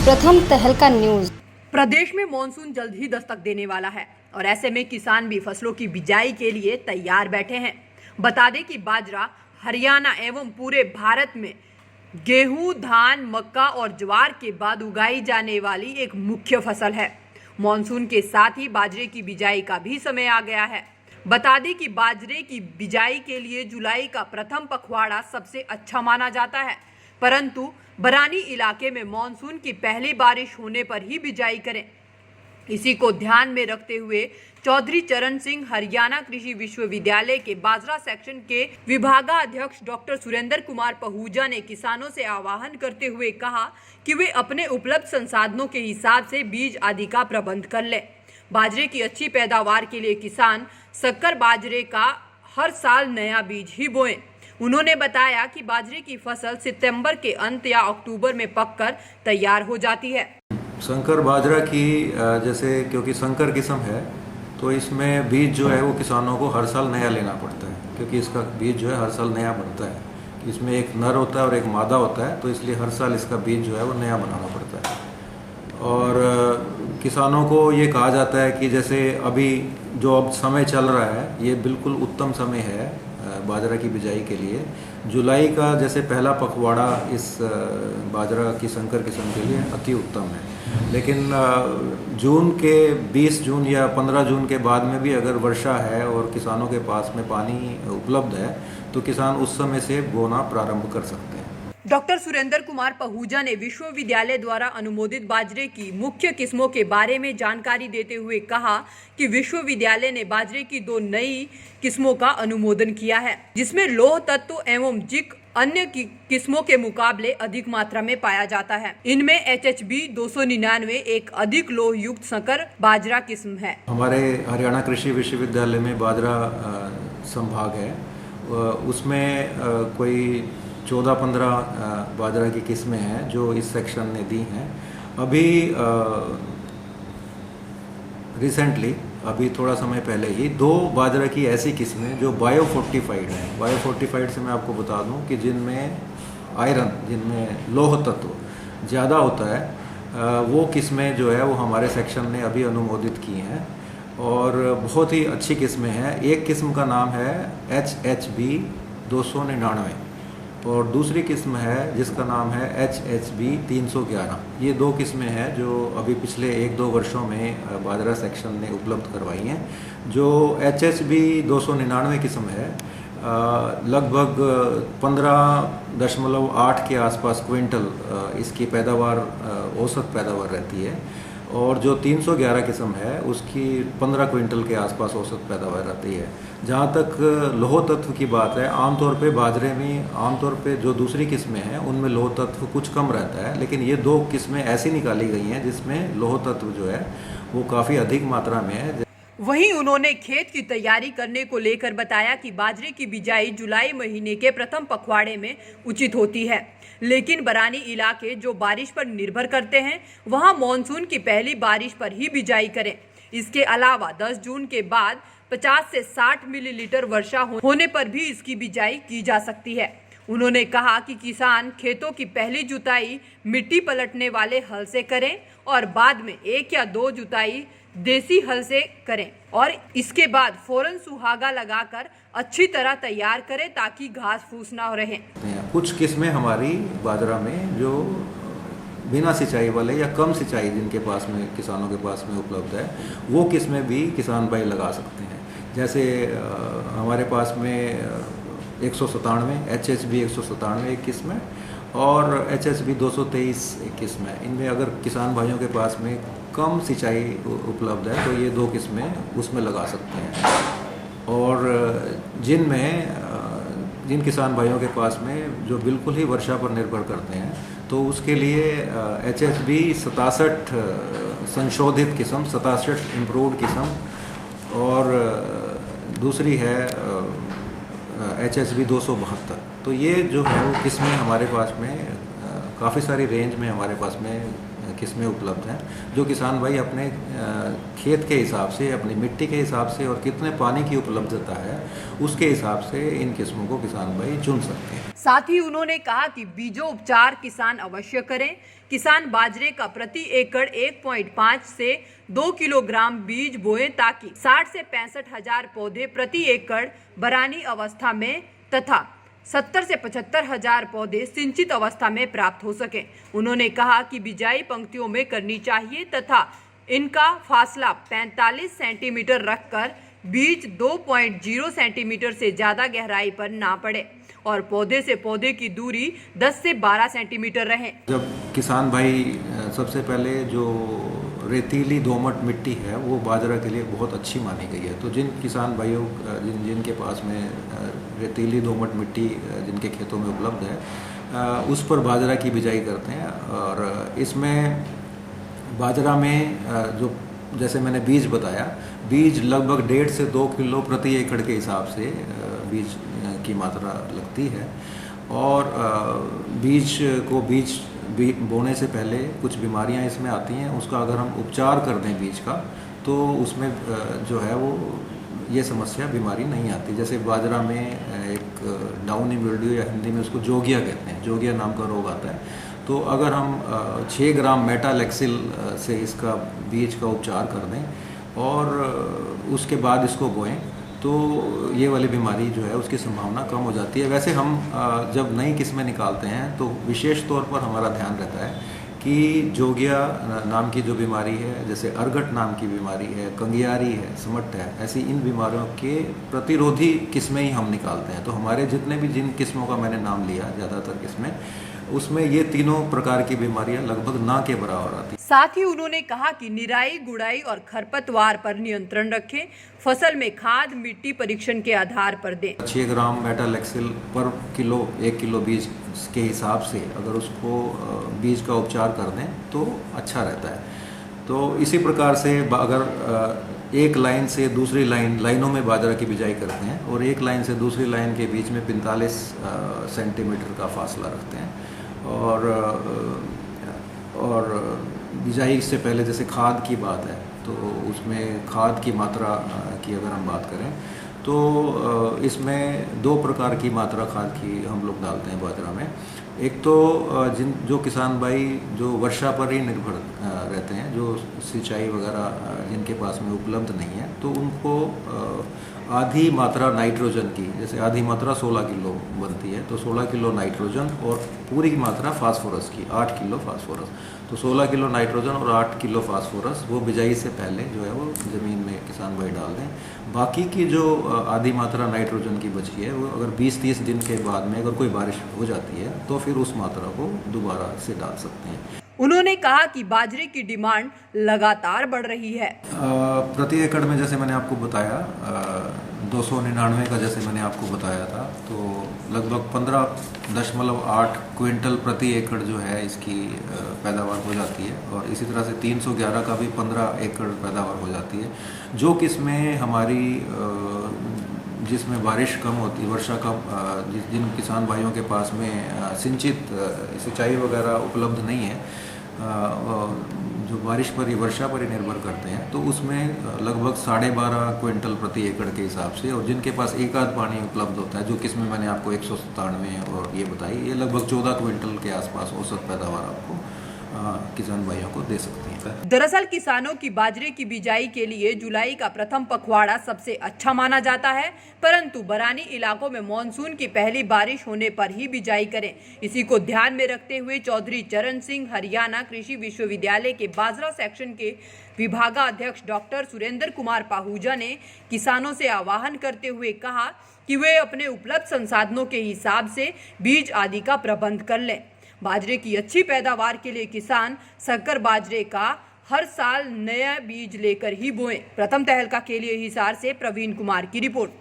प्रथम तहलका न्यूज। प्रदेश में मानसून जल्द ही दस्तक देने वाला है और ऐसे में किसान भी फसलों की बिजाई के लिए तैयार बैठे हैं। बता दें कि बाजरा हरियाणा एवं पूरे भारत में गेहूं, धान, मक्का और ज्वार के बाद उगाई जाने वाली एक मुख्य फसल है। मानसून के साथ ही बाजरे की बिजाई का भी समय आ गया है। बता दें कि बाजरे की बिजाई के लिए जुलाई का प्रथम पखवाड़ा सबसे अच्छा माना जाता है, परंतु बरानी इलाके में मानसून की पहली बारिश होने पर ही बिजाई करें। इसी को ध्यान में रखते हुए चौधरी चरण सिंह हरियाणा कृषि विश्वविद्यालय के बाजरा सेक्शन के विभागाध्यक्ष डॉक्टर सुरेंद्र कुमार पहूजा ने किसानों से आह्वान करते हुए कहा कि वे अपने उपलब्ध संसाधनों के हिसाब से बीज आदि का प्रबंध कर लें। बाजरे की अच्छी पैदावार के लिए किसान शक्कर बाजरे का हर साल नया बीज ही बोएं। उन्होंने बताया कि बाजरे की फसल सितंबर के अंत या अक्टूबर में पककर तैयार हो जाती है। शंकर बाजरा की जैसे क्योंकि शंकर किस्म है तो इसमें बीज जो है वो किसानों को हर साल नया लेना पड़ता है, क्योंकि इसका बीज जो है हर साल नया बनता है। इसमें एक नर होता है और एक मादा होता है, तो इसलिए हर साल इसका बीज जो है वो नया बनाना पड़ता है। और किसानों को ये कहा जाता है कि जैसे अभी जो अब समय चल रहा है ये बिल्कुल उत्तम समय है बाजरा की बिजाई के लिए। जुलाई का जैसे पहला पखवाड़ा इस बाजरा की शंकर किस्म के लिए अति उत्तम है, लेकिन जून के 20 जून या 15 जून के बाद में भी अगर वर्षा है और किसानों के पास में पानी उपलब्ध है तो किसान उस समय से बोना प्रारंभ कर सकते हैं। डॉक्टर सुरेंद्र कुमार पहूजा ने विश्वविद्यालय द्वारा अनुमोदित बाजरे की मुख्य किस्मों के बारे में जानकारी देते हुए कहा कि विश्वविद्यालय ने बाजरे की 2 नई किस्मों का अनुमोदन किया है, जिसमें लौह तत्व एवं जिंक अन्य किस्मों के मुकाबले अधिक मात्रा में पाया जाता है। इनमें HHB 299 एक अधिक लोह युक्त संकर बाजरा किस्म है। हमारे हरियाणा कृषि विश्वविद्यालय में बाजरा संभाग है, उसमें कोई 14-15 बाजरा की किस्में हैं जो इस सेक्शन ने दी हैं। अभी रिसेंटली अभी थोड़ा समय पहले ही 2 बाजरा की ऐसी किस्में जो बायो फोर्टिफाइड हैं। बायो फोर्टिफाइड से मैं आपको बता दूं कि जिनमें आयरन, जिनमें लौह तत्व ज़्यादा होता है, वो किस्में जो है वो हमारे सेक्शन ने अभी अनुमोदित की हैं और बहुत ही अच्छी किस्में हैं। एक किस्म का नाम है HHB 299 और दूसरी किस्म है जिसका नाम है HHB 311। ये 2 किस्में हैं जो अभी पिछले 1-2 वर्षों में बाजरा सेक्शन ने उपलब्ध करवाई हैं। जो HHB 299 किस्म है लगभग 15.8 के आसपास क्विंटल इसकी पैदावार, औसत पैदावार रहती है, और जो 311 किस्म है उसकी 15 क्विंटल के आसपास औसत पैदावार रहती है। जहाँ तक लौह तत्व की बात है, आमतौर पे बाजरे में आमतौर पे जो दूसरी किस्में हैं उनमें लौह तत्व कुछ कम रहता है, लेकिन ये 2 किस्में ऐसी निकाली गई हैं जिसमें लौह तत्व जो है वो काफ़ी अधिक मात्रा में है। वहीं उन्होंने खेत की तैयारी करने को लेकर बताया कि बाजरे की बिजाई जुलाई महीने के प्रथम पखवाड़े में उचित होती है, लेकिन बरानी इलाके जो बारिश पर निर्भर करते हैं वहां मानसून की पहली बारिश पर ही बिजाई करें। इसके अलावा 10 जून के बाद 50 से 60 मिलीलीटर वर्षा होने पर भी इसकी बिजाई की जा सकती है। उन्होंने कहा कि किसान खेतों की पहली जुताई मिट्टी पलटने वाले हल से करें और बाद में 1 या 2 जुताई देसी हल से करें और इसके बाद फौरन सुहागा लगाकर अच्छी तरह तैयार करें ताकि घास फूस ना रहे। कुछ किस्में हमारी बाजरा में जो बिना सिंचाई वाले या कम सिंचाई जिनके पास में किसानों के पास में उपलब्ध है, वो किस्में भी किसान भाई लगा सकते हैं। जैसे हमारे पास में 197 HHB 197 एक किस्म है और HHB 223 एक किस्म है। इनमें अगर किसान भाइयों के पास में कम सिंचाई उपलब्ध है तो ये 2 किस्में उसमें लगा सकते हैं। और जिन किसान भाइयों के पास में जो बिल्कुल ही वर्षा पर निर्भर करते हैं तो उसके लिए HHB 67 संशोधित किस्म, 67 इम्प्रूव्ड किस्म, और दूसरी है HHB 272। तो ये जो है वो किस्में हमारे पास में काफ़ी सारी रेंज में हमारे पास में किस्में उपलब्ध हैं, जो किसान भाई अपने खेत के हिसाब से, अपनी मिट्टी के हिसाब से और कितने पानी की उपलब्धता है उसके हिसाब से इन किस्मों को किसान भाई चुन सकते हैं। साथ ही उन्होंने कहा कि बीजोपचार किसान अवश्य करें। किसान बाजरे का प्रति एकड़ 1.5 से 2 किलोग्राम बीज बोएं ताकि 60 से 65 हजार पौधे प्रति एकड़ बरानी अवस्था में तथा 70 से 75 हजार पौधे सिंचित अवस्था में प्राप्त हो सके। उन्होंने कहा कि बिजाई पंक्तियों में करनी चाहिए तथा इनका फासला 45 सेंटीमीटर रखकर बीज 2.0 सेंटीमीटर से ज़्यादा गहराई पर ना पड़े और पौधे से पौधे की दूरी 10 से 12 सेंटीमीटर रहे। जब किसान भाई सबसे पहले जो रेतीली दोमट मिट्टी है वो बाजरा के लिए बहुत अच्छी मानी गई है, तो जिन किसान भाइयों जिनके पास में रेतीली दोमट मिट्टी जिनके खेतों में उपलब्ध है उस पर बाजरा की बिजाई करते हैं। और इसमें बाजरा में जो जैसे मैंने बीज बताया, बीज लगभग 1.5 से 2 किलो प्रति एकड़ के हिसाब से बीज की मात्रा लगती है। और बीज बोने से पहले कुछ बीमारियां इसमें आती हैं, उसका अगर हम उपचार कर दें बीज का तो उसमें जो है वो ये समस्या बीमारी नहीं आती। जैसे बाजरा में एक डाउनी मिल्ड्यू या हिंदी में उसको जोगिया कहते हैं, जोगिया नाम का रोग आता है। तो अगर हम 6 ग्राम मेटालेक्सिल से इसका बीज का उपचार कर दें और उसके बाद इसको बोएं तो ये वाली बीमारी जो है उसकी संभावना कम हो जाती है। वैसे हम जब नई किस्में निकालते हैं तो विशेष तौर पर हमारा ध्यान रहता है कि जोगिया नाम की जो बीमारी है, जैसे अर्गट नाम की बीमारी है, कंगियारी है, समट है, ऐसी इन बीमारियों के प्रतिरोधी किस्में ही हम निकालते हैं। तो हमारे जितने भी जिन किस्मों का मैंने नाम लिया, ज़्यादातर किस्में, उसमें ये तीनों प्रकार की बीमारियां लगभग ना के बराबर आती। साथ ही उन्होंने कहा कि निराई, गुड़ाई और खरपतवार पर नियंत्रण रखें। फसल में खाद, मिट्टी परीक्षण के आधार पर दें। 6 ग्राम मेटालेक्सिल पर किलो 1 किलो बीज के हिसाब से अगर उसको बीज का उपचार कर दें तो अच्छा रहता है। तो इसी प्रकार से अगर एक लाइन से दूसरी लाइनों में बाजरा की बिजाई करते हैं और एक लाइन से दूसरी लाइन के बीच में 45 सेंटीमीटर का फासला रखते हैं। और बिजाई से पहले जैसे खाद की बात है तो उसमें खाद की मात्रा की अगर हम बात करें तो इसमें 2 प्रकार की मात्रा खाद की हम लोग डालते हैं बाजरा में। एक तो जो किसान भाई जो वर्षा पर ही निर्भर रहते हैं, जो सिंचाई वगैरह जिनके पास में उपलब्ध नहीं है, तो उनको आधी मात्रा नाइट्रोजन की, जैसे आधी मात्रा 16 किलो बनती है तो 16 किलो नाइट्रोजन और पूरी मात्रा फास्फोरस की 8 किलो फास्फोरस, तो 16 किलो नाइट्रोजन और 8 किलो फास्फोरस वो बिजाई से पहले जो है वो ज़मीन में किसान भाई डाल दें। बाकी की जो आधी मात्रा नाइट्रोजन की बची है वो अगर 20-30 दिन के बाद में अगर कोई बारिश हो जाती है तो फिर उस मात्रा को दोबारा से डाल सकते हैं। उन्होंने कहा कि बाजरे की डिमांड लगातार बढ़ रही है। प्रति एकड़ में जैसे मैंने आपको बताया 299 का जैसे मैंने आपको बताया था, तो लगभग 15.8 क्विंटल प्रति एकड़ जो है इसकी पैदावार हो जाती है। और इसी तरह से 311 का भी 15 एकड़ पैदावार हो जाती है। जो किस्में हमारी जिसमें बारिश कम होती है, वर्षा कम, जिन किसान भाइयों के पास में सिंचित सिंचाई वगैरह उपलब्ध नहीं है, जो बारिश पर ही, वर्षा पर ही निर्भर करते हैं, तो उसमें लगभग 12.5 क्विंटल प्रति एकड़ के हिसाब से, और जिनके पास एक आध पानी उपलब्ध होता है, जो किस्में मैंने आपको 197 और ये बताई, ये लगभग 14 क्विंटल के आसपास औसत पैदावार आपको किसान भाइयों को दे सकती है। दरअसल किसानों की बाजरे की बिजाई के लिए जुलाई का प्रथम पखवाड़ा सबसे अच्छा माना जाता है, परंतु बरानी इलाकों में मानसून की पहली बारिश होने पर ही बिजाई करें। इसी को ध्यान में रखते हुए चौधरी चरण सिंह हरियाणा कृषि विश्वविद्यालय के बाजरा सेक्शन के विभागाध्यक्ष डॉक्टर सुरेंद्र कुमार पाहूजा ने किसानों से आह्वान करते हुए कहा कि वे अपने उपलब्ध संसाधनों के हिसाब से बीज आदि का प्रबंध कर लें। बाजरे की अच्छी पैदावार के लिए किसान संकर बाजरे का हर साल नया बीज लेकर ही बोएं। प्रथम तहलका के लिए हिसार से प्रवीण कुमार की रिपोर्ट।